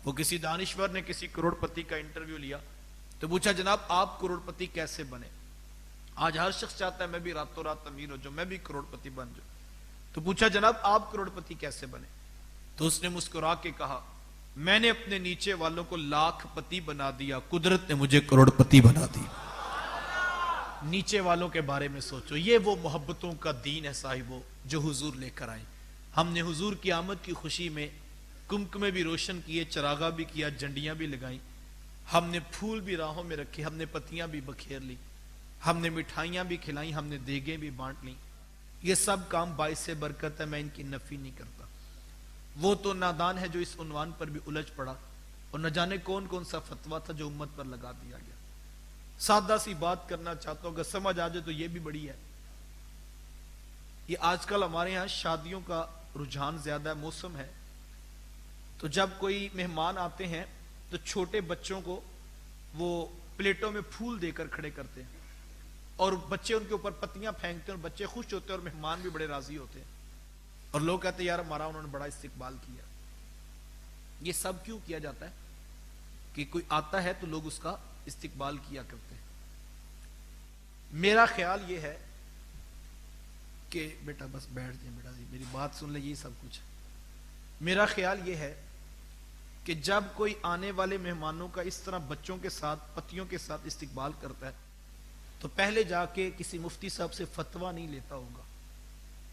وہ کسی دانشور نے کسی کروڑ پتی کا انٹرویو لیا تو پوچھا جناب آپ کروڑ پتی کیسے بنے؟ آج ہر شخص چاہتا ہے میں بھی راتوں رات امیر ہو جاؤں، میں بھی کروڑ پتی بن جاؤں. تو پوچھا جناب آپ کروڑ پتی کیسے بنے؟ تو اس نے مسکرا کے کہا میں نے اپنے نیچے والوں کو لاکھ پتی بنا دیا، قدرت نے مجھے کروڑ پتی بنا دی. نیچے والوں کے بارے میں سوچو. یہ وہ محبتوں کا دین ہے صاحبو جو حضور لے کر آئے. ہم نے حضور کی آمد کی خوشی میں کمکمے بھی روشن کیے، چراغا بھی کیا، جنڈیاں بھی لگائیں، ہم نے پھول بھی راہوں میں رکھے، ہم نے پتیاں بھی بکھیر لی، ہم نے مٹھائیاں بھی کھلائیں، ہم نے دیگیں بھی بانٹ لیں. یہ سب کام باعث برکت ہے، میں ان کی نفی نہیں کرتا. وہ تو نادان ہے جو اس عنوان پر بھی الجھ پڑا اور نہ جانے کون کون سا فتویٰ تھا جو امت پر لگا دیا گیا. سادہ سی بات کرنا چاہتا ہوں، اگر سمجھ آ جائے تو یہ بھی بڑی ہے. یہ آج کل ہمارے یہاں شادیوں کا رجحان زیادہ ہے، موسم ہے، تو جب کوئی مہمان آتے ہیں تو چھوٹے بچوں کو وہ پلیٹوں میں پھول دے کر کھڑے کرتے ہیں اور بچے ان کے اوپر پتیاں پھینکتے ہیں اور بچے خوش ہوتے ہیں اور مہمان بھی بڑے راضی ہوتے ہیں اور لوگ کہتے ہیں یار ہمارا انہوں نے بڑا استقبال کیا. یہ سب کیوں کیا جاتا ہے؟ کہ کوئی آتا ہے تو لوگ اس کا استقبال کیا کرتے ہیں. میرا خیال یہ ہے کہ بیٹا بس بیٹھ جائیں بیٹا جی میری بات سن لیں, یہ سب کچھ. میرا خیال یہ ہے کہ جب کوئی آنے والے مہمانوں کا اس طرح بچوں کے ساتھ پتیوں کے ساتھ استقبال کرتا ہے تو پہلے جا کے کسی مفتی صاحب سے فتویٰ نہیں لیتا ہوگا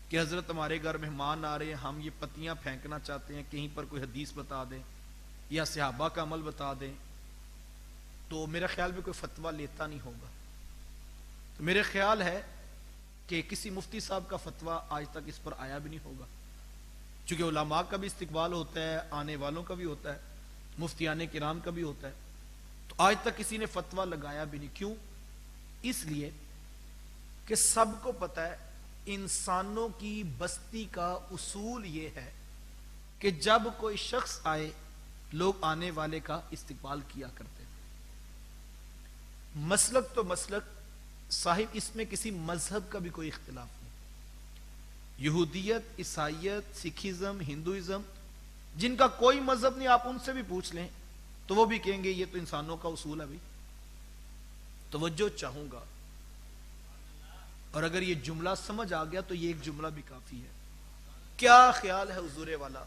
کہ حضرت ہمارے گھر مہمان آ رہے ہیں, ہم یہ پتیاں پھینکنا چاہتے ہیں, کہیں پر کوئی حدیث بتا دیں یا صحابہ کا عمل بتا دیں. تو میرے خیال میں کوئی فتویٰ لیتا نہیں ہوگا. تو میرے خیال ہے کہ کسی مفتی صاحب کا فتویٰ آج تک اس پر آیا بھی نہیں ہوگا, چونکہ علماء کا بھی استقبال ہوتا ہے, آنے والوں کا بھی ہوتا ہے, مفتیان کرام کا بھی ہوتا ہے. تو آج تک کسی نے فتویٰ لگایا بھی نہیں. کیوں؟ اس لیے کہ سب کو پتا ہے انسانوں کی بستی کا اصول یہ ہے کہ جب کوئی شخص آئے لوگ آنے والے کا استقبال کیا کرتے ہیں. مسلک تو مسلک صاحب, اس میں کسی مذہب کا بھی کوئی اختلاف نہیں. یہودیت, عیسائیت, سکھزم, ہندوازم, جن کا کوئی مذہب نہیں, آپ ان سے بھی پوچھ لیں تو وہ بھی کہیں گے یہ تو انسانوں کا اصول ہے. بھی توجہ چاہوں گا, اور اگر یہ جملہ سمجھ آ گیا تو یہ ایک جملہ بھی کافی ہے. کیا خیال ہے حضور والا,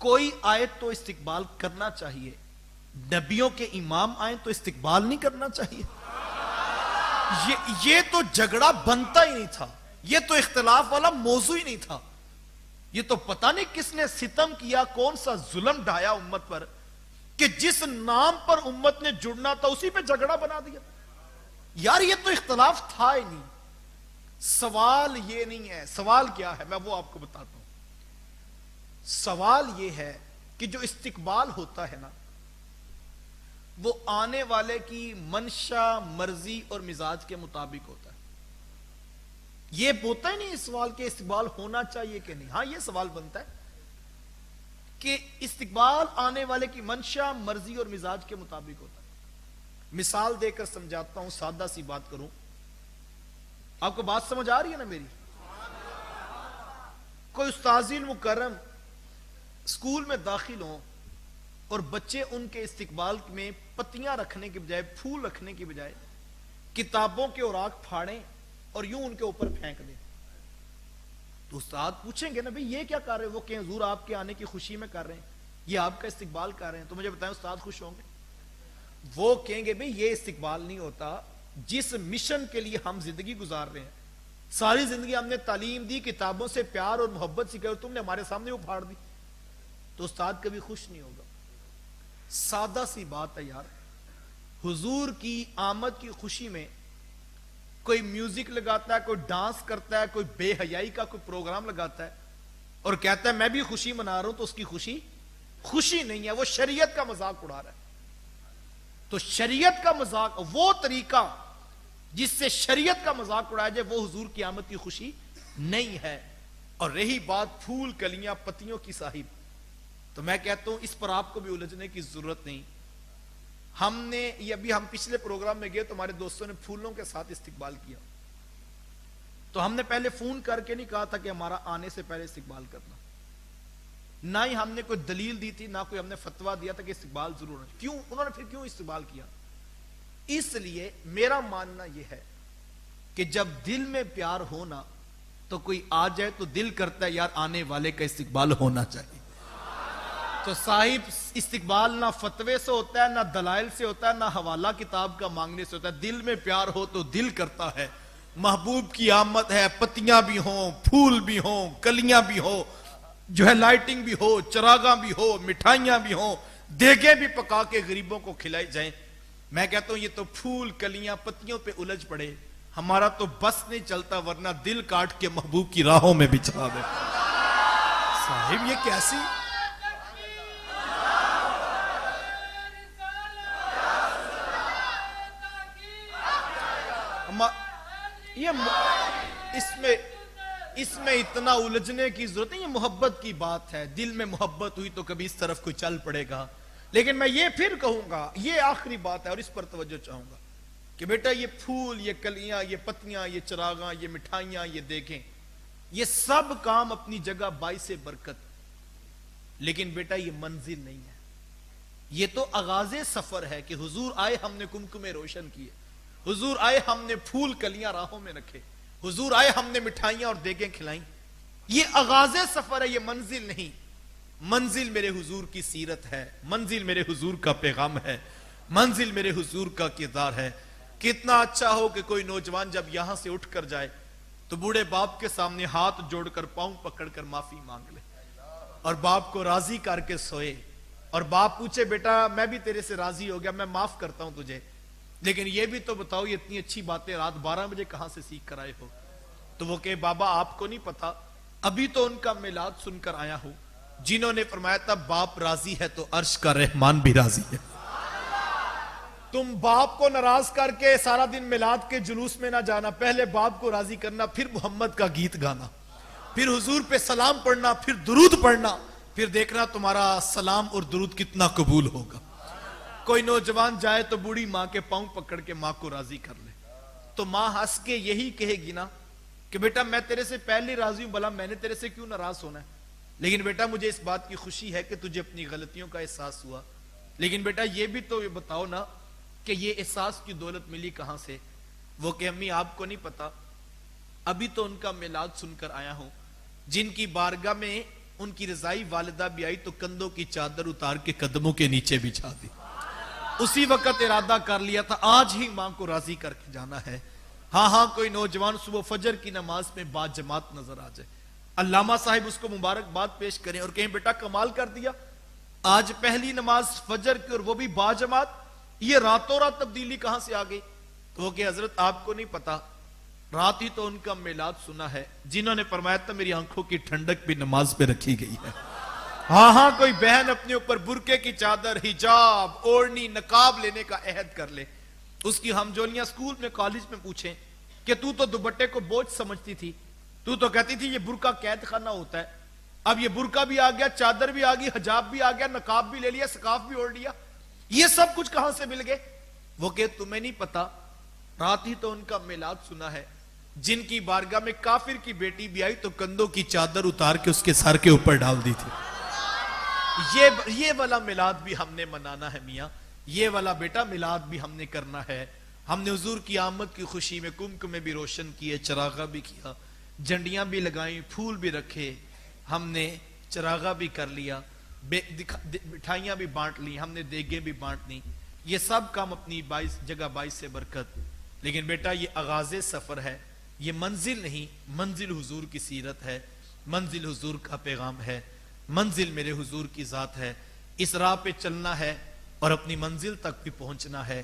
کوئی آئے تو استقبال کرنا چاہیے, نبیوں کے امام آئیں تو استقبال نہیں کرنا چاہیے؟ یہ تو جھگڑا بنتا ہی نہیں تھا, یہ تو اختلاف والا موضوع ہی نہیں تھا. یہ تو پتہ نہیں کس نے ستم کیا, کون سا ظلم ڈھایا امت پر کہ جس نام پر امت نے جڑنا تھا اسی پہ جھگڑا بنا دیا. یار یہ تو اختلاف تھا ہی نہیں. سوال یہ نہیں ہے. سوال کیا ہے میں وہ آپ کو بتاتا ہوں. سوال یہ ہے کہ جو استقبال ہوتا ہے نا, وہ آنے والے کی منشا, مرضی اور مزاج کے مطابق ہوتا ہے. یہ ہوتا ہی نہیں سوال کہ استقبال ہونا چاہیے کہ نہیں. ہاں یہ سوال بنتا ہے کہ استقبال آنے والے کی منشا, مرضی اور مزاج کے مطابق ہوتا ہے. مثال دے کر سمجھاتا ہوں, سادہ سی بات کروں. آپ کو بات سمجھ آ رہی ہے نا میری؟ کوئی استاذ المکرم اسکول میں داخل ہوں اور بچے ان کے استقبال میں پتیاں رکھنے کے بجائے, پھول رکھنے کی بجائے کتابوں کے اوراق پھاڑیں اور یوں ان کے اوپر پھینک دیں. تو استاد پوچھیں گے نا بھئی یہ کیا کر رہے ہیں؟ وہ کہیں حضور آپ کے آنے کی خوشی میں کر رہے ہیں, یہ آپ کا استقبال کر رہے ہیں. تو مجھے بتائیں استاد خوش ہوں گے؟ وہ کہیں گے بھئی یہ استقبال نہیں ہوتا. جس مشن کے لیے ہم زندگی گزار رہے ہیں, ساری زندگی ہم نے تعلیم دی, کتابوں سے پیار اور محبت سکھائی, اور تم نے ہمارے سامنے وہ پھاڑ دی. تو استاد کبھی خوش نہیں ہوگا. سادہ سی بات ہے یار. حضور کی آمد کی خوشی میں کوئی میوزک لگاتا ہے, کوئی ڈانس کرتا ہے, کوئی بے حیائی کا کوئی پروگرام لگاتا ہے اور کہتا ہے میں بھی خوشی منا رہا ہوں, تو اس کی خوشی نہیں ہے, وہ شریعت کا مذاق اڑا رہا ہے. تو شریعت کا مذاق, وہ طریقہ جس سے شریعت کا مذاق اڑایا جائے, وہ حضور کی آمد کی خوشی نہیں ہے. اور رہی بات پھول, کلیاں, پتیوں کی صاحب, تو میں کہتا ہوں اس پر آپ کو بھی الجھنے کی ضرورت نہیں. ہم نے یہ ابھی ہم پچھلے پروگرام میں گئے تو ہمارے دوستوں نے پھولوں کے ساتھ استقبال کیا. تو ہم نے پہلے فون کر کے نہیں کہا تھا کہ ہمارا آنے سے پہلے استقبال کرنا, نہ ہی ہم نے کوئی دلیل دی تھی, نہ کوئی ہم نے فتویٰ دیا تھا کہ استقبال ضرور ہے. کیوں انہوں نے پھر کیوں استقبال کیا؟ اس لیے میرا ماننا یہ ہے کہ جب دل میں پیار ہونا تو کوئی آ جائے تو دل کرتا ہے یار آنے والے کا استقبال ہونا چاہیے. تو صاحب استقبال نہ فتوے سے ہوتا ہے, نہ دلائل سے ہوتا ہے, نہ حوالہ کتاب کا مانگنے سے ہوتا ہے. دل میں پیار ہو تو دل کرتا ہے محبوب کی آمد ہے, پتیاں بھی ہوں, پھول بھی ہوں, کلیاں بھی ہوں, جو ہے لائٹنگ بھی ہو, چراغاں بھی ہو, مٹھائیاں بھی ہوں, دیگیں بھی پکا کے غریبوں کو کھلائی جائیں. میں کہتا ہوں یہ تو پھول, کلیاں, پتیوں پہ الجھ پڑے, ہمارا تو بس نہیں چلتا, ورنہ دل کاٹ کے محبوب کی راہوں میں بچھا دے. صاحب یہ کیسی اس میں اتنا الجھنے کی ضرورت نہیں. یہ محبت کی بات ہے, دل میں محبت ہوئی تو کبھی اس طرف کوئی چل پڑے گا. لیکن میں یہ پھر کہوں گا, یہ آخری بات ہے اور اس پر توجہ چاہوں گا کہ بیٹا یہ پھول, یہ کلیاں, یہ پتیاں, یہ چراغاں, یہ مٹھائیاں, یہ دیکھیں, یہ سب کام اپنی جگہ باعث برکت, لیکن بیٹا یہ منزل نہیں ہے. یہ تو آغاز سفر ہے کہ حضور آئے, ہم نے کمکمے روشن کیے, حضور آئے, ہم نے پھول کلیاں راہوں میں رکھے, حضور آئے, ہم نے مٹھائیاں اور دیگیں کھلائیں. یہ آغاز سفر ہے, یہ منزل نہیں. منزل میرے حضور کی سیرت ہے, منزل میرے حضور کا پیغام ہے, منزل میرے حضور کا کردار ہے. کتنا اچھا ہو کہ کوئی نوجوان جب یہاں سے اٹھ کر جائے تو بوڑھے باپ کے سامنے ہاتھ جوڑ کر پاؤں پکڑ کر معافی مانگ لے اور باپ کو راضی کر کے سوئے, اور باپ پوچھے بیٹا میں بھی تیرے سے راضی ہو گیا, میں معاف کرتا ہوں تجھے, لیکن یہ بھی تو بتاؤ یہ اتنی اچھی باتیں رات 12 بجے کہاں سے سیکھ کر آئے ہو. تو وہ کہ بابا آپ کو نہیں پتا, ابھی تو ان کا میلاد سن کر آیا ہوں. جنہوں نے فرمایا تھا باپ راضی ہے تو عرش کا رحمان بھی راضی ہے. تم باپ کو ناراض کر کے سارا دن میلاد کے جلوس میں نہ جانا, پہلے باپ کو راضی کرنا, پھر محمد کا گیت گانا, پھر حضور پہ سلام پڑھنا, پھر درود پڑھنا, پھر دیکھنا تمہارا سلام اور درود کتنا قبول ہوگا. کوئی نوجوان جائے تو بوڑھی ماں کے پاؤں پکڑ کے ماں کو راضی کر لے, تو ماں ہنس کے یہی کہے گی نا کہ بیٹا میں تیرے سے پہلے راضی ہوں, بھلا میں نے تیرے سے کیوں ناراض ہونا ہے, لیکن بیٹا مجھے اس بات کی خوشی ہے کہ تجھے اپنی غلطیوں کا احساس ہوا, لیکن بیٹا یہ بھی تو بتاؤ نا کہ یہ احساس کی دولت ملی کہاں سے. وہ کہ امی آپ کو نہیں پتا, ابھی تو ان کا میلاد سن کر آیا ہوں, جن کی بارگاہ میں ان کی رضائی والدہ بھی آئی تو کندھوں کی چادر اتار کے قدموں کے نیچے بچھا دی. اسی وقت ارادہ کر لیا تھا آج ہی ماں کو راضی کر کے جانا ہے. ہاں کوئی نوجوان صبح فجر کی نماز میں با جماعت نظر آ جائے, علامہ صاحب اس کو مبارکباد پیش کریں اور کہیں بیٹا کمال کر دیا, آج پہلی نماز فجر کی اور وہ بھی با جماعت, یہ راتوں رات تبدیلی کہاں سے آ گئی. تو وہ کہ حضرت آپ کو نہیں پتا, رات ہی تو ان کا میلاد سنا ہے, جنہوں نے فرمایا تھا میری آنکھوں کی ٹھنڈک بھی نماز پہ رکھی گئی ہے. ہاں کوئی بہن اپنے اوپر برقعے کی چادر, حجاب, اوڑھنی, نقاب لینے کا عہد کر لے, اس کی ہمجولیاں اسکول میں کالج میں پوچھیں کہ تو دوپٹے کو بوجھ سمجھتی تھی, تو کہتی تھی یہ برقع قید خانہ ہوتا ہے, اب یہ برقع بھی آ گیا, چادر بھی آ گئی, حجاب بھی آ گیا, نقاب بھی لے لیا, سکاف بھی اوڑھ لیا, یہ سب کچھ کہاں سے مل گئے. وہ کہ تمہیں نہیں پتا, رات ہی تو ان کا میلاد سنا ہے, جن کی بارگاہ میں کافر کی بیٹی بھی آئی تو کندھوں کی چادر اتار کے اس کے سر کے اوپر ڈال دی تھی. یہ والا میلاد بھی ہم نے منانا ہے میاں, یہ والا بیٹا میلاد بھی ہم نے کرنا ہے. ہم نے حضور کی آمد کی خوشی میں کمکمے بھی روشن کیے, چراغا بھی کیا, جھنڈیاں بھی لگائیں, پھول بھی رکھے, ہم نے چراغا بھی کر لیا, مٹھائیاں بھی بانٹ لی, ہم نے دیگیں بھی بانٹ لی. یہ سب کام اپنی جگہ باعث سے برکت, لیکن بیٹا یہ آغاز سفر ہے, یہ منزل نہیں. منزل حضور کی سیرت ہے, منزل حضور کا پیغام ہے, منزل میرے حضور کی ذات ہے. اس راہ پہ چلنا ہے اور اپنی منزل تک بھی پہنچنا ہے,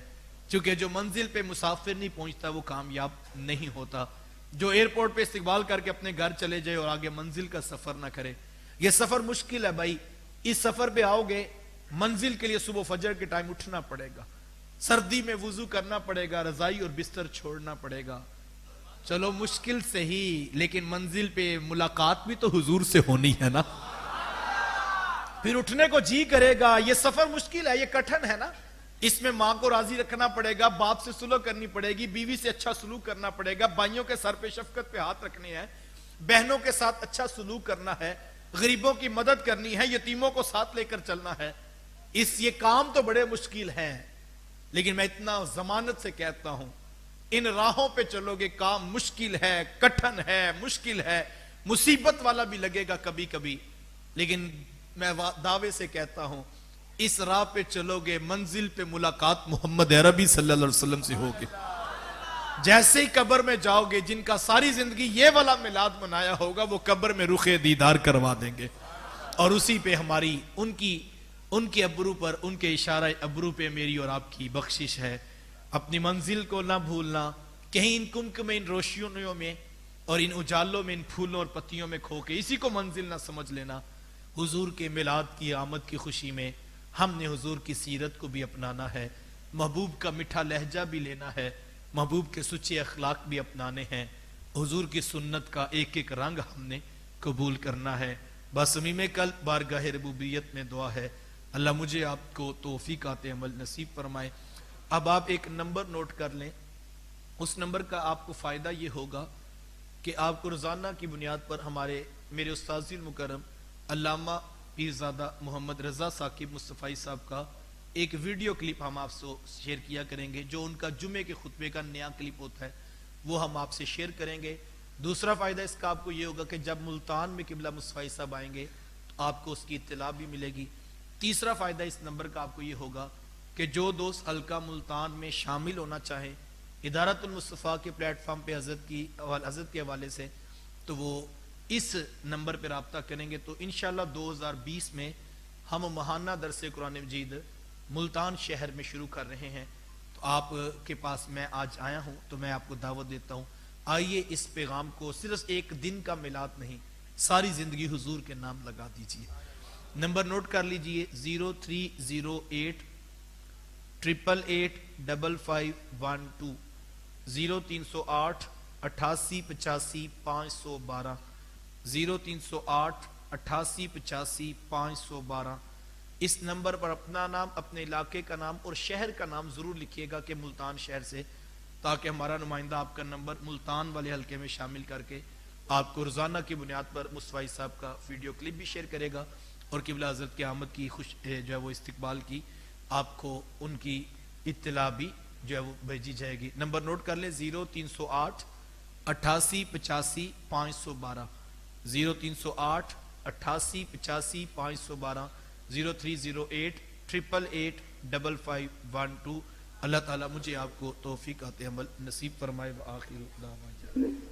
کیونکہ جو منزل پہ مسافر نہیں پہنچتا وہ کامیاب نہیں ہوتا. جو ایئرپورٹ پہ استقبال کر کے اپنے گھر چلے جائے اور آگے منزل کا سفر نہ کرے, یہ سفر مشکل ہے بھائی. اس سفر پہ آؤ گے, منزل کے لیے صبح فجر کے ٹائم اٹھنا پڑے گا, سردی میں وضو کرنا پڑے گا, رضائی اور بستر چھوڑنا پڑے گا. چلو مشکل سے ہی, لیکن منزل پہ ملاقات بھی تو حضور سے ہونی ہے نا, پھر اٹھنے کو جی کرے گا. یہ سفر مشکل ہے, یہ کٹھن ہے نا, اس میں ماں کو راضی رکھنا پڑے گا, باپ سے صلح کرنی پڑے گی, بیوی سے اچھا سلوک کرنا پڑے گا, بھائیوں کے سر پہ شفقت پہ ہاتھ رکھنے ہیں, بہنوں کے ساتھ اچھا سلوک کرنا ہے, غریبوں کی مدد کرنی ہے, یتیموں کو ساتھ لے کر چلنا ہے. یہ کام تو بڑے مشکل ہیں, لیکن میں اتنا ضمانت سے کہتا ہوں ان راہوں پہ چلو گے کام مشکل ہے, کٹھن ہے, مشکل ہے, مصیبت والا بھی لگے گا کبھی کبھی, لیکن میں دعوے سے کہتا ہوں اس راہ پہ چلو گے منزل پہ ملاقات محمد عربی صلی اللہ علیہ وسلم سے ہوگی. جیسے ہی قبر میں جاؤ گے, جن کا ساری زندگی یہ والا میلاد منایا ہوگا وہ قبر میں رخ دیدار کروا دیں گے, اور اسی پہ ہماری ان کے ابرو پر, ان کے اشارہ ابرو پہ میری اور آپ کی بخشش ہے. اپنی منزل کو نہ بھولنا, کہیں ان کمکم میں, ان روشنیوں میں اور ان اجالوں میں, ان پھولوں اور پتیوں میں کھو کے اسی کو منزل نہ سمجھ لینا. حضور کے میلاد کی آمد کی خوشی میں ہم نے حضور کی سیرت کو بھی اپنانا ہے, محبوب کا میٹھا لہجہ بھی لینا ہے, محبوب کے سچے اخلاق بھی اپنانے ہیں, حضور کی سنت کا ایک ایک رنگ ہم نے قبول کرنا ہے. بصمیم قلب بارگاہ ربوبیت میں دعا ہے, اللہ مجھے آپ کو توفیقات عمل نصیب فرمائے. اب آپ ایک نمبر نوٹ کر لیں, اس نمبر کا آپ کو فائدہ یہ ہوگا کہ آپ کو روزانہ کی بنیاد پر میرے استاذ المکرم علامہ پیرزادہ محمد رضا ثاقب مصطفی صاحب کا ایک ویڈیو کلپ ہم آپ سے شیئر کیا کریں گے, جو ان کا جمعے کے خطبے کا نیا کلپ ہوتا ہے وہ ہم آپ سے شیئر کریں گے. دوسرا فائدہ اس کا آپ کو یہ ہوگا کہ جب ملتان میں قبلہ مصطفی صاحب آئیں گے تو آپ کو اس کی اطلاع بھی ملے گی۔ تیسرا فائدہ اس نمبر کا آپ کو یہ ہوگا کہ جو دوست حلقہ ملتان میں شامل ہونا چاہیں ادارت المصطفیٰ کے پلیٹ فارم پہ حضرت کے حوالے سے، تو وہ اس نمبر پہ رابطہ کریں گے تو انشاءاللہ 2020 میں ہم ماہانہ درس قرآن مجید ملتان شہر میں شروع کر رہے ہیں۔ تو آپ کے پاس میں آج آیا ہوں تو میں آپ کو دعوت دیتا ہوں، آئیے اس پیغام کو صرف ایک دن کا میلاد نہیں، ساری زندگی حضور کے نام لگا دیجئے۔ نمبر نوٹ کر لیجئے 0308 888 5512 0308 88 85 512 0308 88 85 512۔ اس نمبر پر اپنا نام، اپنے علاقے کا نام اور شہر کا نام ضرور لکھیے گا کہ ملتان شہر سے، تاکہ ہمارا نمائندہ آپ کا نمبر ملتان والے حلقے میں شامل کر کے آپ کو روزانہ کی بنیاد پر مصطفی صاحب کا ویڈیو کلپ بھی شیئر کرے گا، اور قبلہ حضرت کی آمد کی جو ہے وہ استقبال کی آپ کو ان کی اطلاع بھی جو ہے وہ بھیجی جائے گی۔ نمبر نوٹ کر لیں 0308 88 85 512 0308 88 85 512 0308 888 5512۔ اللہ تعالیٰ مجھے آپ کو توفیق عطا عمل نصیب فرمائے۔ وآخر دعوانا